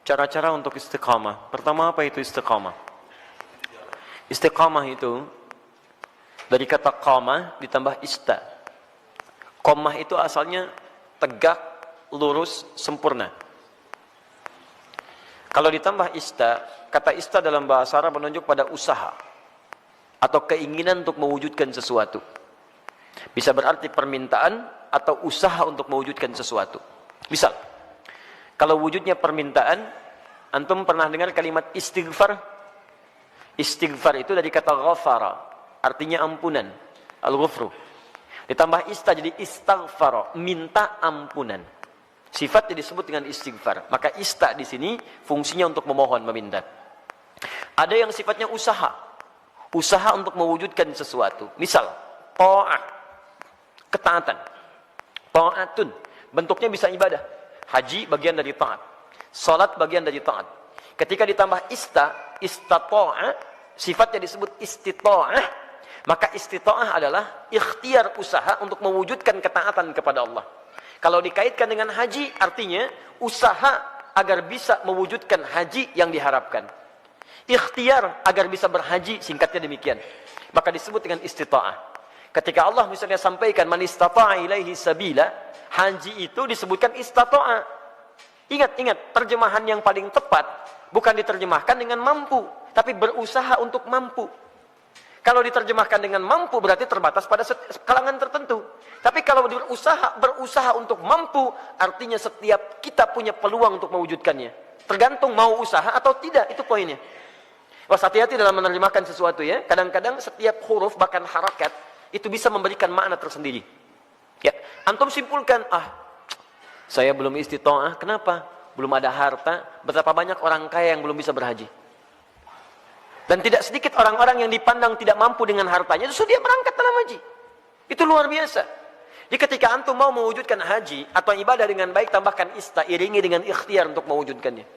Cara-cara untuk istiqamah. Pertama, apa itu istiqamah? Istiqamah itu dari kata qamah ditambah ista. Qamah itu asalnya tegak, lurus, sempurna. Kalau ditambah ista, kata ista dalam bahasa Arab menunjuk pada usaha atau keinginan untuk mewujudkan sesuatu. Bisa berarti permintaan atau usaha untuk mewujudkan sesuatu. Misal, kalau wujudnya permintaan, antum pernah dengar kalimat istighfar? Istighfar itu dari kata ghafara, artinya ampunan, al-ghufru. Ditambah ista jadi istaghfara, minta ampunan. Sifatnya disebut dengan istighfar. Maka ista di sini fungsinya untuk memohon, meminta. Ada yang sifatnya usaha. Usaha untuk mewujudkan sesuatu. Misal, ta'ah, ketaatan. Ta'atun, bentuknya bisa ibadah. Haji bagian dari taat. Salat bagian dari taat. Ketika ditambah istata'a, sifatnya disebut istita'ah, maka istita'ah adalah ikhtiar usaha untuk mewujudkan ketaatan kepada Allah. Kalau dikaitkan dengan haji, artinya usaha agar bisa mewujudkan haji yang diharapkan. Ikhtiar agar bisa berhaji, singkatnya demikian. Maka disebut dengan istita'ah. Ketika Allah misalnya sampaikan man istata'a ilaihi sabila, haji itu disebutkan istata'a. Ingat, terjemahan yang paling tepat bukan diterjemahkan dengan mampu, tapi berusaha untuk mampu. Kalau diterjemahkan dengan mampu berarti terbatas pada kalangan tertentu. Tapi kalau berusaha untuk mampu, artinya setiap kita punya peluang untuk mewujudkannya. Tergantung mau usaha atau tidak, itu poinnya. Was, hati-hati dalam menerjemahkan sesuatu ya. Kadang-kadang setiap huruf bahkan harakat itu bisa memberikan makna tersendiri. Ya, antum simpulkan, saya belum istita'ah, kenapa? Belum ada harta. Betapa banyak orang kaya yang belum bisa berhaji. Dan tidak sedikit orang-orang yang dipandang tidak mampu dengan hartanya, justru dia berangkat dalam haji. Itu luar biasa. Jadi ketika antum mau mewujudkan haji atau ibadah dengan baik, tambahkan ista, iringi dengan ikhtiar untuk mewujudkannya.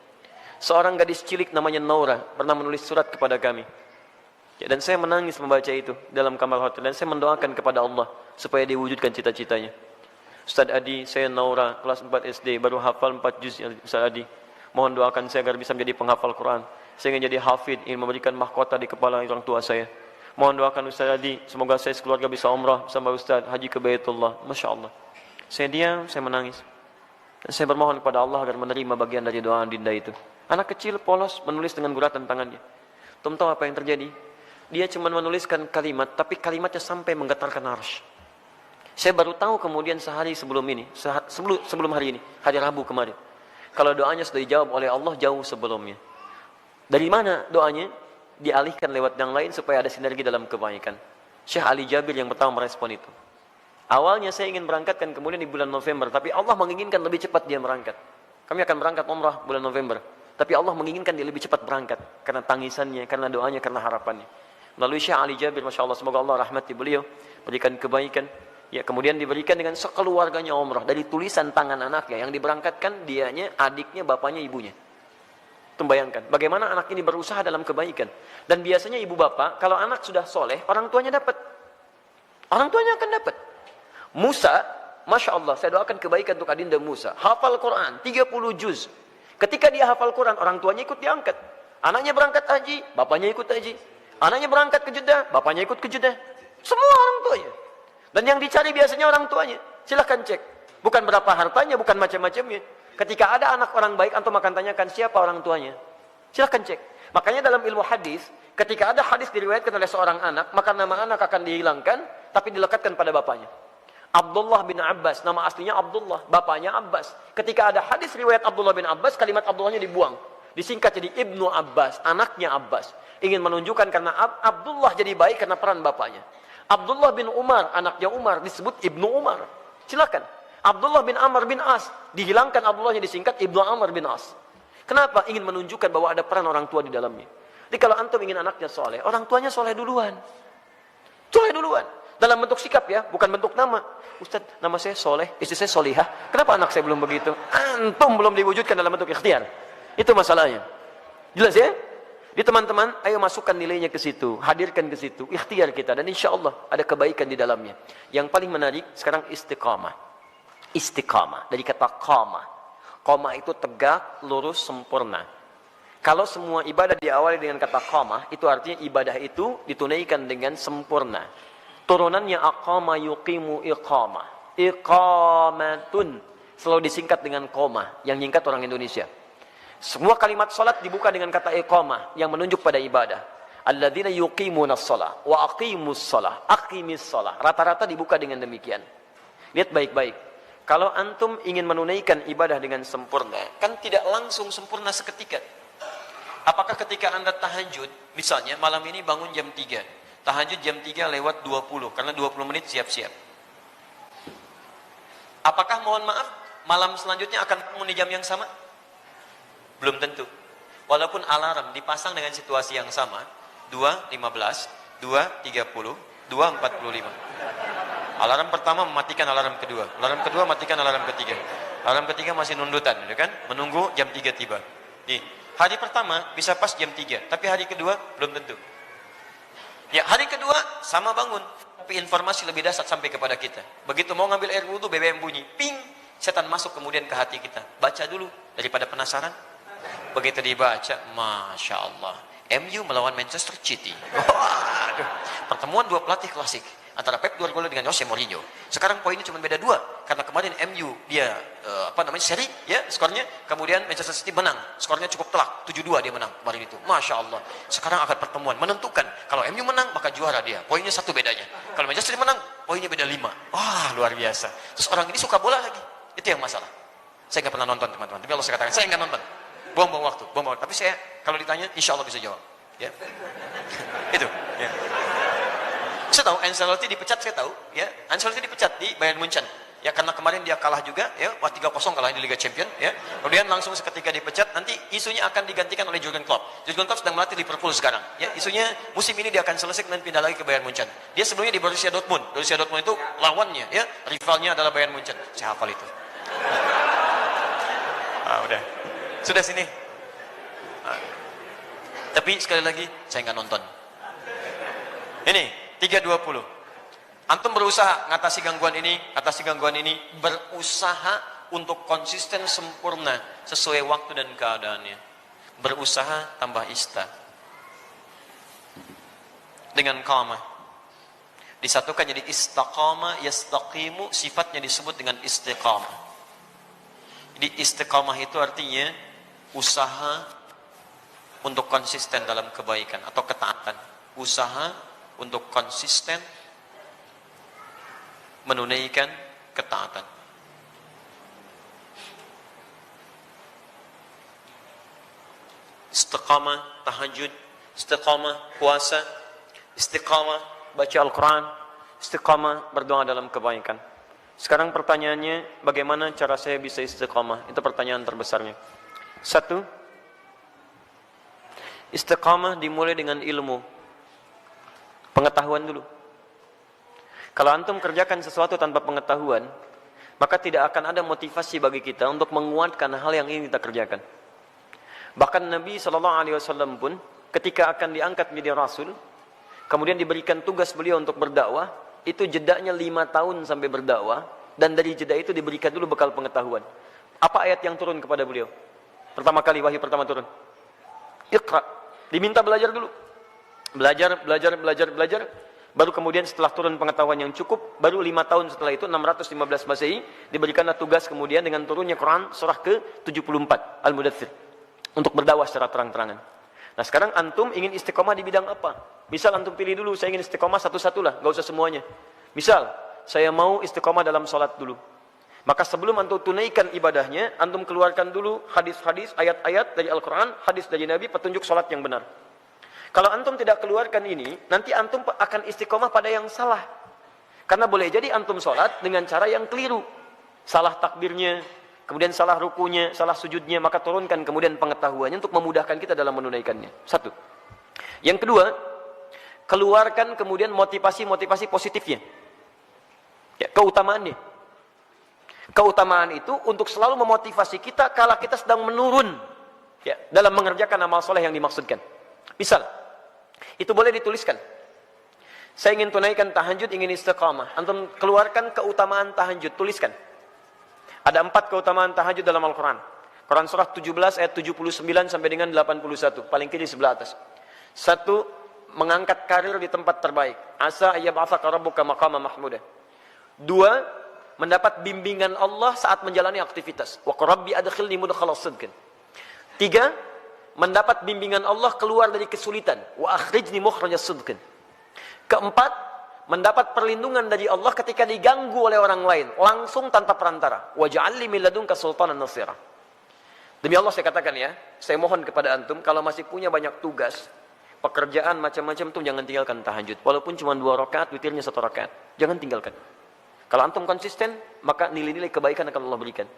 Seorang gadis cilik namanya Naura pernah menulis surat kepada kami. Ya, dan saya menangis membaca itu dalam kamar hotel. Dan saya mendoakan kepada Allah supaya diwujudkan cita-citanya. Ustaz Adi, saya Naura, kelas 4 SD, baru hafal 4 juz. Ustaz Adi, mohon doakan saya agar bisa menjadi penghafal Quran. Saya ingin jadi hafid, ingin memberikan mahkota di kepala orang tua saya. Mohon doakan Ustaz Adi, semoga saya sekeluarga bisa umrah bersama Ustaz, haji ke Baitullah. Masya Allah. Saya diam, saya menangis. Dan saya bermohon kepada Allah agar menerima bagian dari doa dinda itu. Anak kecil polos menulis dengan guratan tangannya. Tahu apa yang terjadi? Dia cuma menuliskan kalimat, tapi kalimatnya sampai menggetarkan arsy. Saya baru tahu kemudian sehari sebelum ini, sebelum hari ini, hari Rabu kemarin. Kalau doanya sudah dijawab oleh Allah jauh sebelumnya. Dari mana doanya? Dialihkan lewat yang lain supaya ada sinergi dalam kebaikan. Syekh Ali Jabir yang pertama merespon itu. Awalnya saya ingin berangkatkan kemudian di bulan November, tapi Allah menginginkan lebih cepat dia berangkat. Kami akan berangkat umrah bulan November, tapi Allah menginginkan dia lebih cepat berangkat karena tangisannya, karena doanya, karena harapannya. Melalui Syekh Ali Jabir, Masya Allah, semoga Allah rahmati beliau, berikan kebaikan. Ya, kemudian diberikan dengan sekeluarganya umrah dari tulisan tangan anaknya yang diberangkatkan, dianya, adiknya, bapaknya, ibunya. Bayangkan bagaimana anak ini berusaha dalam kebaikan. Dan biasanya ibu bapak kalau anak sudah soleh, orang tuanya dapat. Orang tuanya akan dapat. Musa, Masya Allah, saya doakan kebaikan untuk adinda Musa. Hafal Quran 30 juz. Ketika dia hafal Quran, orang tuanya ikut diangkat. Anaknya berangkat haji, bapaknya ikut haji. Anaknya berangkat ke Jeddah, bapaknya ikut ke Jeddah. Semua orang tuanya. Dan yang dicari biasanya orang tuanya. Silahkan cek. Bukan berapa hartanya, bukan macam-macamnya. Ketika ada anak orang baik, antum akan tanyakan siapa orang tuanya. Silahkan cek. Makanya dalam ilmu hadis, ketika ada hadis diriwayatkan oleh seorang anak, maka nama anak akan dihilangkan, tapi dilekatkan pada bapaknya. Abdullah bin Abbas, nama aslinya Abdullah, bapaknya Abbas. Ketika ada hadis riwayat Abdullah bin Abbas, kalimat Abdullahnya dibuang. Disingkat jadi Ibnu Abbas, anaknya Abbas. Ingin menunjukkan karena Abdullah jadi baik karena peran bapaknya. Abdullah bin Umar, anaknya Umar, disebut Ibnu Umar. Silakan. Abdullah bin Amr bin As, dihilangkan Abdullahnya disingkat Ibnu Amr bin As. Kenapa? Ingin menunjukkan bahwa ada peran orang tua di dalamnya. Jadi kalau antum ingin anaknya soleh, orang tuanya soleh duluan. Soleh duluan. Dalam bentuk sikap ya, bukan bentuk nama. Ustaz, nama saya soleh, istri saya solihah. Kenapa anak saya belum begitu? Antum belum diwujudkan dalam bentuk ikhtiar. Itu masalahnya. Jelas ya? Di teman-teman, ayo masukkan nilainya ke situ, hadirkan ke situ, ikhtiar kita. Dan insya Allah ada kebaikan di dalamnya. Yang paling menarik sekarang istiqamah. Istiqamah dari kata qamah. Qamah itu tegak, lurus, sempurna. Kalau semua ibadah diawali dengan kata qamah, itu artinya ibadah itu ditunaikan dengan sempurna. Turunannya aqama yuqimu iqamah. Iqamatun selalu disingkat dengan qamah, yang nyingkat orang Indonesia. Semua kalimat salat dibuka dengan kata iqamah yang menunjuk pada ibadah. Alladzina yuqimunas shalah wa aqimus shalah, aqimis shalah. Rata-rata dibuka dengan demikian. Lihat baik-baik. Kalau antum ingin menunaikan ibadah dengan sempurna, kan tidak langsung sempurna seketika. Apakah ketika Anda tahajud, misalnya malam ini bangun jam 3, tahajud jam 3 lewat 20, karena 20 menit siap-siap. Apakah mohon maaf, malam selanjutnya akan bangun di jam yang sama? Belum tentu. Walaupun alarm dipasang dengan situasi yang sama, 2.15, 2.30, 2.45. Alarm pertama mematikan alarm kedua, alarm kedua matikan alarm ketiga, alarm ketiga masih nundutan, ya kan? Menunggu jam 3 tiba. Nih, hari pertama bisa pas jam 3, tapi hari kedua belum tentu. Ya, hari kedua sama bangun, tapi informasi lebih dahsyat sampai kepada kita. Begitu mau ngambil air wudhu, BBM bunyi, ping, setan masuk kemudian ke hati kita. Baca dulu daripada penasaran. Begitu dibaca, Masya Allah, MU melawan Manchester City. Waduh, pertemuan dua pelatih klasik antara Pep Guardiola dengan Jose Mourinho. Sekarang poinnya cuma beda 2, karena kemarin MU dia seri ya skornya, kemudian Manchester City menang, skornya cukup telak, 7-2 dia menang kemarin itu. Masya Allah. Sekarang akan pertemuan menentukan, kalau MU menang maka juara dia, poinnya 1 bedanya. Kalau Manchester City menang, poinnya beda 5. Wah, luar biasa. Terus orang ini suka bola lagi, itu yang masalah. Saya nggak pernah nonton teman-teman, tapi kalau saya katakan saya nggak nonton, buang-buang waktu. Tapi saya kalau ditanya, insya Allah bisa jawab. Ya, itu. Ya. Saya tahu Ancelotti dipecat, saya tahu. Ya, Ancelotti dipecat di Bayern Munchen. Ya, karena kemarin dia kalah juga. Ya, 3-0 kalah di Liga Champions. Ya, kemudian langsung seketika dipecat. Nanti isunya akan digantikan oleh Jurgen Klopp. Jurgen Klopp sedang melatih Liverpool sekarang. Ya, isunya musim ini dia akan selesai dan pindah lagi ke Bayern Munchen. Dia sebelumnya di Borussia Dortmund. Borussia Dortmund itu lawannya, ya, rivalnya adalah Bayern Munchen. Saya hafal itu. Udah. Sudah sini. Tapi sekali lagi saya nggak nonton. Ini 3.20. Antum berusaha ngatasi gangguan ini, berusaha untuk konsisten sempurna sesuai waktu dan keadaannya. Berusaha tambah ista. Dengan qamah. Disatukan jadi istaqama, yastaqimu, sifatnya disebut dengan istiqamah. Jadi istiqamah itu artinya usaha untuk konsisten dalam kebaikan atau ketaatan. Usaha untuk konsisten menunaikan ketaatan. Istiqamah tahajud, istiqamah puasa, istiqamah baca Al-Quran, istiqamah berdoa dalam kebaikan. Sekarang pertanyaannya, bagaimana cara saya bisa istiqamah? Itu pertanyaan terbesarnya. 1, istiqamah dimulai dengan ilmu, pengetahuan dulu. Kalau antum kerjakan sesuatu tanpa pengetahuan, maka tidak akan ada motivasi bagi kita untuk menguatkan hal yang ingin kita kerjakan. Bahkan Nabi SAW pun ketika akan diangkat menjadi Rasul, kemudian diberikan tugas beliau untuk berdakwah, itu jedanya 5 tahun sampai berdakwah, dan dari jeda itu diberikan dulu bekal pengetahuan. Apa ayat yang turun kepada beliau? Pertama kali wahyu pertama turun, Iqra. Diminta belajar dulu. Belajar. Baru kemudian setelah turun pengetahuan yang cukup, baru 5 tahun setelah itu, 615 Masehi, diberikanlah tugas kemudian dengan turunnya Quran surah ke-74, Al-Mudaththir, untuk berdakwah secara terang-terangan. Nah sekarang antum ingin istiqomah di bidang apa? Misal antum pilih dulu, saya ingin istiqomah satu-satulah, gak usah semuanya. Misal, saya mau istiqomah dalam sholat dulu. Maka sebelum antum tunaikan ibadahnya, antum keluarkan dulu hadis-hadis, ayat-ayat dari Al-Quran, hadis dari Nabi, petunjuk sholat yang benar. Kalau antum tidak keluarkan ini, nanti antum akan istiqomah pada yang salah. Karena boleh jadi antum sholat dengan cara yang keliru. Salah takbirnya, kemudian salah rukunya, salah sujudnya, maka turunkan kemudian pengetahuannya untuk memudahkan kita dalam menunaikannya. 1. Yang kedua, keluarkan kemudian motivasi-motivasi positifnya. Ya, keutamaannya. Keutamaan itu untuk selalu memotivasi kita kala kita sedang menurun, ya, dalam mengerjakan amal soleh yang dimaksudkan. Misal, itu boleh dituliskan. Saya ingin tunaikan tahajud, ingin istiqamah. Antum keluarkan keutamaan tahajud, tuliskan. Ada 4 keutamaan tahajud dalam Al-Quran. Quran surah 17 ayat 79 sampai dengan 81, paling kiri sebelah atas. 1, mengangkat karir di tempat terbaik. Asa ayyab'atsaka rabbuka maqaman mahmuda. 2, mendapat bimbingan Allah saat menjalani aktivitas. Wa rabbi adkhilni mudkhala sidqin. 3, mendapat bimbingan Allah keluar dari kesulitan. Wa akhrijni mukhraja sidqin. 4, mendapat perlindungan dari Allah ketika diganggu oleh orang lain, langsung tanpa perantara. Waj'alni min ladunka sultanan nasira. Demi Allah saya katakan ya, saya mohon kepada antum, kalau masih punya banyak tugas, pekerjaan macam-macam tuh jangan tinggalkan tahajud. Walaupun cuma 2 rakaat, witirnya 1 rakaat. Jangan tinggalkan. Kalau antum konsisten, maka nilai-nilai kebaikan akan Allah berikan.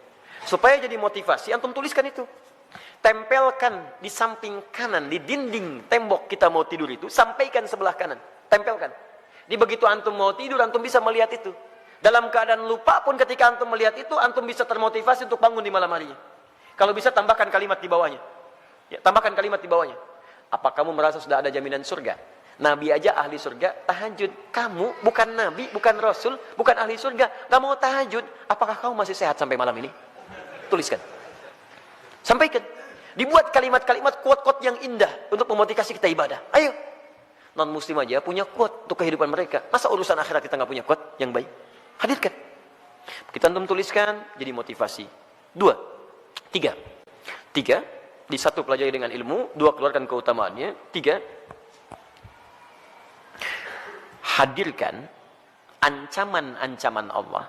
Supaya jadi motivasi, antum tuliskan itu. Tempelkan di samping kanan, di dinding tembok kita mau tidur itu, sampaikan sebelah kanan. Tempelkan. Di begitu antum mau tidur, antum bisa melihat itu. Dalam keadaan lupa pun ketika antum melihat itu, antum bisa termotivasi untuk bangun di malam harinya. Kalau bisa tambahkan kalimat di bawahnya. Ya, tambahkan kalimat di bawahnya. Apa kamu merasa sudah ada jaminan surga? Nabi aja ahli surga, tahajud. Kamu bukan nabi, bukan rasul, bukan ahli surga, nggak mau tahajud. Apakah kamu masih sehat sampai malam ini? Tuliskan. Sampaikan. Dibuat kalimat-kalimat quote-quote yang indah untuk memotivasi kita ibadah. Ayo. Non-muslim aja punya quote untuk kehidupan mereka. Masa urusan akhirat kita nggak punya quote yang baik? Hadirkan. Kita antum tuliskan, jadi motivasi. 2. 3, di 1 pelajari dengan ilmu, 2 keluarkan keutamaannya, 3, hadirkan ancaman-ancaman Allah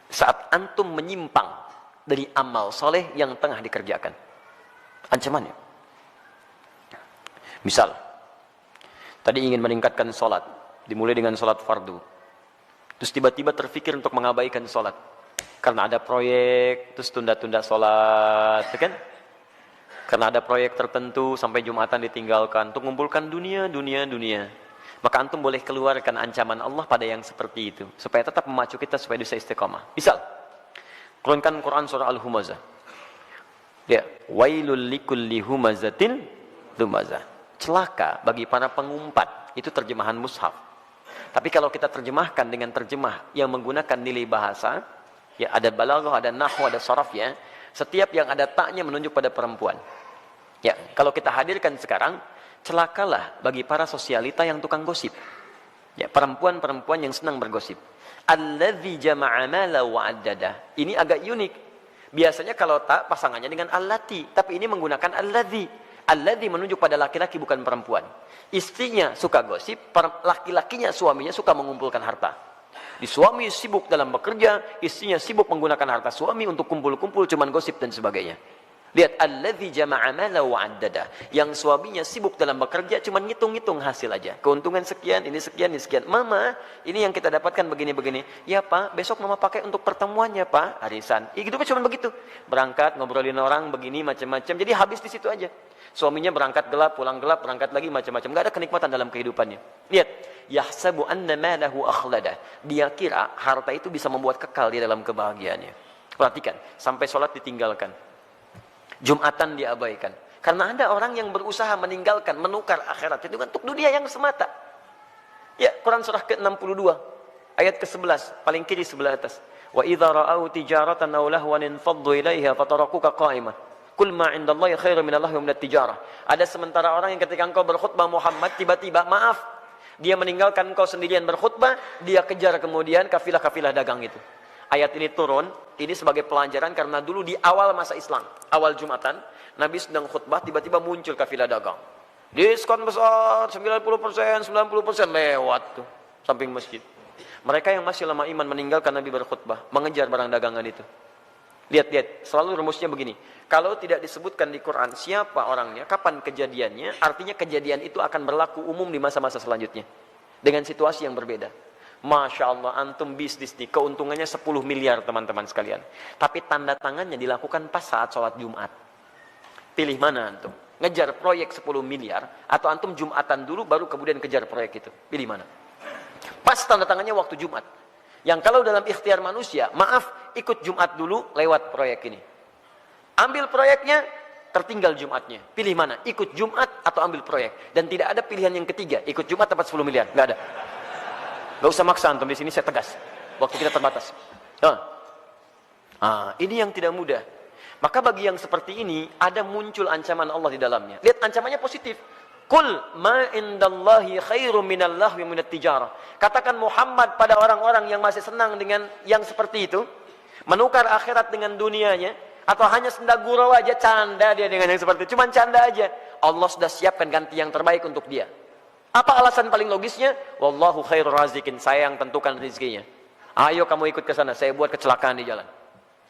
saat antum menyimpang dari amal soleh yang tengah dikerjakan. Ancamannya. Misal, tadi ingin meningkatkan sholat, dimulai dengan sholat fardu, terus tiba-tiba terfikir untuk mengabaikan sholat. Karena ada proyek, terus tunda-tunda sholat, kan? Karena ada proyek tertentu, sampai Jumatan ditinggalkan, untuk mengumpulkan dunia. Maka antum boleh keluarkan ancaman Allah pada yang seperti itu, supaya tetap memacu kita supaya bisa istiqamah. Misal, turunkan Quran surah Al-Humazah. Ya, wailul likulli humazatin lumazah. Celaka bagi para pengumpat, itu terjemahan mushaf. Tapi kalau kita terjemahkan dengan terjemah yang menggunakan nilai bahasa, ya, ada balaghah, ada nahwu, ada saraf ya. Setiap yang ada taknya menunjuk pada perempuan. Ya, kalau kita hadirkan sekarang, celakalah bagi para sosialita yang tukang gosip. Ya, perempuan-perempuan yang senang bergosip. Alladzi jama'a mala wa 'addada. Ini agak unik. Biasanya kalau tak pasangannya dengan allati, tapi ini menggunakan alladzi. Alladzi menunjuk pada laki-laki bukan perempuan. Istrinya suka gosip, laki-lakinya, suaminya suka mengumpulkan harta. Di suami sibuk dalam bekerja, istrinya sibuk menggunakan harta suami untuk kumpul-kumpul, cuman gosip dan sebagainya. Lihat, alladzi jama'a mala wa 'addada. Yang suaminya sibuk dalam bekerja, cuman ngitung-ngitung hasil aja. Keuntungan sekian, ini sekian, ini sekian. Mama, ini yang kita dapatkan begini-begini. Ya Pak, besok mama pakai untuk pertemuannya Pak, arisan. Gitu kan cuman begitu. Berangkat, ngobrolin orang begini, macam-macam. Jadi habis di situ aja. Suaminya berangkat gelap, pulang gelap, berangkat lagi macam-macam. Gak ada kenikmatan dalam kehidupannya. Lihat, yahsabu anna malahu akhlada. Dia kira harta itu bisa membuat kekal di dalam kebahagiaannya. Perhatikan, sampai sholat ditinggalkan, Jumatan diabaikan. Karena ada orang yang berusaha meninggalkan, menukar akhirat itu untuk dunia yang semata. Ya, Quran surah ke-62 ayat ke-11, paling kiri sebelah atas. Wa idza ra'au tijaratan aw lahwan infaddu ilaiha fatarakuka qa'imah. Kul ma 'indallahi khairum minallahi wa minat tijarah. Ada sementara orang yang ketika engkau berkhutbah Muhammad, tiba-tiba maaf, dia meninggalkan engkau sendirian berkhutbah, dia kejar kemudian kafilah-kafilah dagang itu. Ayat ini turun, ini sebagai pelajaran karena dulu di awal masa Islam, awal Jumatan, Nabi sedang khutbah, tiba-tiba muncul kafilah dagang. Diskon besar, 90%, 90% lewat tuh, samping masjid. Mereka yang masih lama iman meninggalkan Nabi berkhutbah, mengejar barang dagangan itu. Lihat-lihat, selalu rumusnya begini. Kalau tidak disebutkan di Quran siapa orangnya, kapan kejadiannya, artinya kejadian itu akan berlaku umum di masa-masa selanjutnya. Dengan situasi yang berbeda. Masya Allah, antum bisnis nih, keuntungannya 10 miliar teman-teman sekalian. Tapi tanda tangannya dilakukan pas saat sholat Jumat. Pilih mana antum? Ngejar proyek 10 miliar, atau antum Jumatan dulu baru kemudian kejar proyek itu. Pilih mana? Pas tanda tangannya waktu Jumat. Yang kalau dalam ikhtiar manusia, maaf, ikut Jumat dulu lewat proyek ini. Ambil proyeknya, tertinggal Jumatnya. Pilih mana? Ikut Jumat atau ambil proyek. Dan tidak ada pilihan yang ketiga, ikut Jumat dapat 10 miliar. Nggak ada. Nggak usah maksa antum, di sini saya tegas. Waktu kita terbatas. Ini yang tidak mudah. Maka bagi yang seperti ini, ada muncul ancaman Allah di dalamnya. Lihat ancamannya positif. Qul ma indallahi khairum minal lahwi minat tijarah. Katakan Muhammad pada orang-orang yang masih senang dengan yang seperti itu, menukar akhirat dengan dunianya, atau hanya senda gurau aja, canda dia dengan yang seperti itu, cuman canda aja. Allah sudah siapkan ganti yang terbaik untuk dia. Apa alasan paling logisnya? Wallahu khairur razikin, saya yang tentukan rezekinya. Ayo kamu ikut ke sana, saya buat kecelakaan di jalan.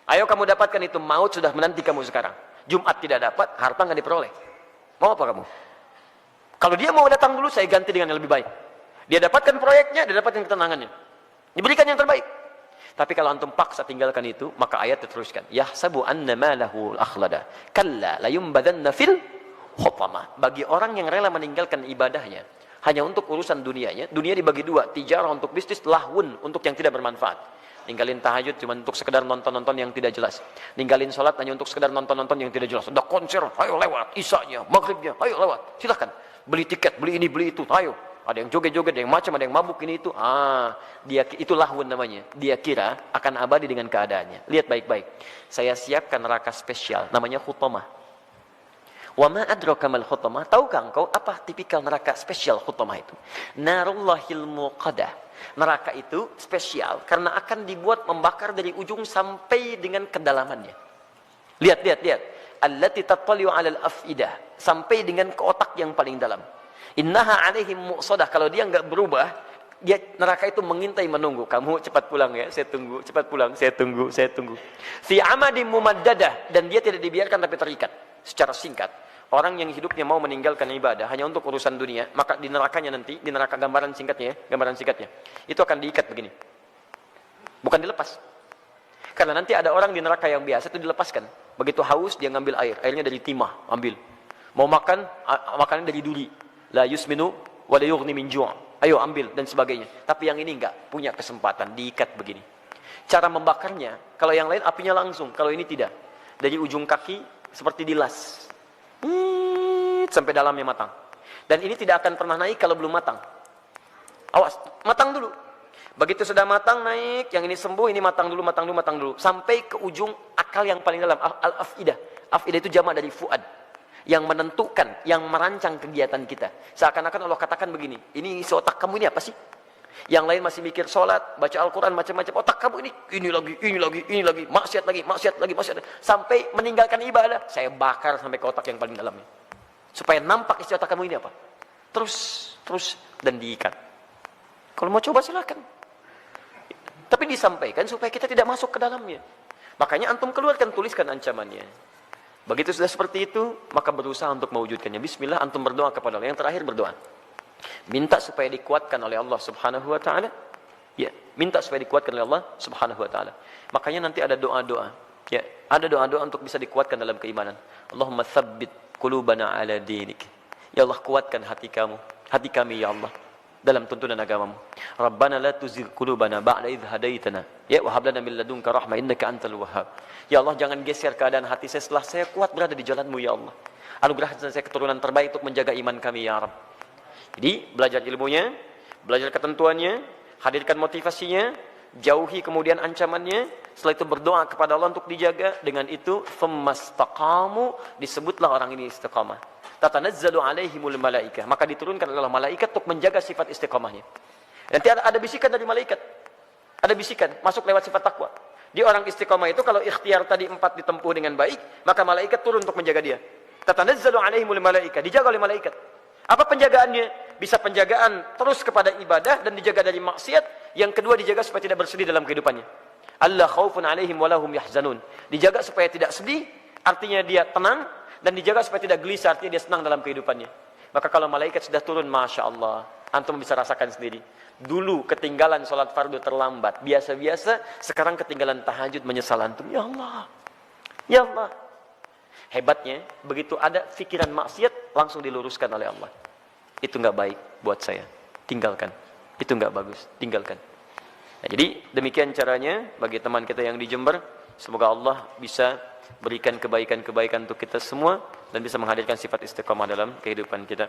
Ayo kamu dapatkan itu, maut sudah menanti kamu sekarang. Jumat tidak dapat, harta nggak diperoleh. Mau apa kamu? Kalau dia mau datang dulu, saya ganti dengan yang lebih baik. Dia dapatkan proyeknya, dia dapatkan ketenangannya. Diberikan yang terbaik. Tapi kalau antum paksa tinggalkan itu, maka ayat diteruskan. Yahsabu anna malahu al-akhlada. Kalla layumbadanna fil hutamah. Bagi orang yang rela meninggalkan ibadahnya, hanya untuk urusan dunianya, dunia dibagi dua. Tijarah untuk bisnis, lahwun untuk yang tidak bermanfaat. Ninggalin tahajud cuma untuk sekedar nonton-nonton yang tidak jelas. Ninggalin sholat hanya untuk sekedar nonton-nonton yang tidak jelas. Ada konser, ayo lewat. Isanya, maghribnya, ayo lewat. Silahkan. Beli tiket, beli ini, beli itu, ayo. Ada yang joget-joget, ada yang macam, ada yang mabuk ini itu. Dia itu lahwun namanya. Dia kira akan abadi dengan keadaannya. Lihat baik-baik. Saya siapkan neraka spesial, namanya khutamah. Wa ma adraka mal khutamah? Tahukah engkau apa tipikal neraka spesial khutamah itu? Narullahil muqadah. Neraka itu spesial karena akan dibuat membakar dari ujung sampai dengan kedalamannya. Lihat. Allati tattali'u 'alal afidah, sampai dengan ke otak yang paling dalam. Innaha 'alaihim mu'sadah, kalau dia enggak berubah, dia neraka itu mengintai menunggu. Kamu cepat pulang ya, saya tunggu. Cepat pulang, saya tunggu. Fi amadim mumaddadah, dan dia tidak dibiarkan tapi terikat secara singkat. Orang yang hidupnya mau meninggalkan ibadah hanya untuk urusan dunia, maka di nerakanya nanti, di neraka gambaran singkatnya, itu akan diikat begini. Bukan dilepas. Karena nanti ada orang di neraka yang biasa itu dilepaskan. Begitu haus dia ngambil air, airnya dari timah, ambil. Mau makan, makannya dari duri. La yusminu wa la yughni min ju'. Ayo ambil dan sebagainya. Tapi yang ini enggak punya kesempatan, diikat begini. Cara membakarnya, kalau yang lain apinya langsung, kalau ini tidak. Dari ujung kaki seperti dilas. Sampai dalamnya matang. Dan ini tidak akan pernah naik kalau belum matang. Awas, matang dulu. Begitu sudah matang naik, yang ini sembuh, ini matang dulu. Sampai ke ujung akal yang paling dalam, al-afidah. Afidah itu jamak dari fuad. Yang menentukan, yang merancang kegiatan kita. Seakan-akan Allah katakan begini, ini isi otak kamu ini apa sih? Yang lain masih mikir sholat, baca Al-Quran, macam-macam. Otak kamu ini lagi. Maksiat lagi. Sampai meninggalkan ibadah, saya bakar sampai ke otak yang paling dalamnya. Supaya nampak isi otak kamu ini apa. Terus, dan diikat. Kalau mau coba silakan. Tapi disampaikan supaya kita tidak masuk ke dalamnya. Makanya antum keluarkan, tuliskan ancamannya. Begitu sudah seperti itu, maka berusaha untuk mewujudkannya. Bismillah, antum berdoa kepada Allah. Yang terakhir berdoa. Minta supaya dikuatkan oleh Allah Subhanahu wa taala. Ya, minta supaya dikuatkan oleh Allah Subhanahu wa taala. Makanya nanti ada doa-doa. Ya, ada doa-doa untuk bisa dikuatkan dalam keimanan. Allahumma tsabbit qulubana ala dinik. Ya Allah, kuatkan hati kami ya Allah dalam tuntunan agamamu. Rabbana la tuzigh qulubana ba'da idh hadaitana. Ya wa hab lana min ladunka rahmah innaka antal wahhab. Ya Allah, jangan geser keadaan hati saya setelah saya kuat berada di jalan-Mu ya Allah. Anugerahkan saya keturunan terbaik untuk menjaga iman kami ya Rabb. Jadi belajar ilmunya, belajar ketentuannya, hadirkan motivasinya, jauhi kemudian ancamannya. Setelah itu berdoa kepada Allah untuk dijaga. Dengan itu famastaqamu, disebutlah orang ini istiqamah. Tatanazzalu alaihimul malaikah, maka diturunkan oleh malaikat untuk menjaga sifat istiqamahnya. Nanti ada bisikan dari malaikat. Ada bisikan masuk lewat sifat takwa. Dia orang istiqamah itu kalau ikhtiar tadi 4 ditempuh dengan baik, maka malaikat turun untuk menjaga dia. Tatanazzalu alaihimul malaikah, dijaga oleh malaikat. Apa penjagaannya? Bisa penjagaan terus kepada ibadah dan dijaga dari maksiat. Yang kedua, dijaga supaya tidak bersedih dalam kehidupannya. Allah khaufun alaihim walahum yahzanun. Dijaga supaya tidak sedih, artinya dia tenang. Dan dijaga supaya tidak gelisah, artinya dia senang dalam kehidupannya. Maka kalau malaikat sudah turun, Masya Allah, antum bisa rasakan sendiri. Dulu ketinggalan sholat fardu terlambat, biasa-biasa. Sekarang ketinggalan tahajud, menyesal antum. Ya Allah, ya Allah. Hebatnya, begitu ada pikiran maksiat, langsung diluruskan oleh Allah. Itu nggak baik buat saya, tinggalkan. Itu nggak bagus, tinggalkan. Nah, jadi demikian caranya bagi teman kita yang di Jember. Semoga Allah bisa berikan kebaikan-kebaikan untuk kita semua dan bisa menghadirkan sifat istiqamah dalam kehidupan kita.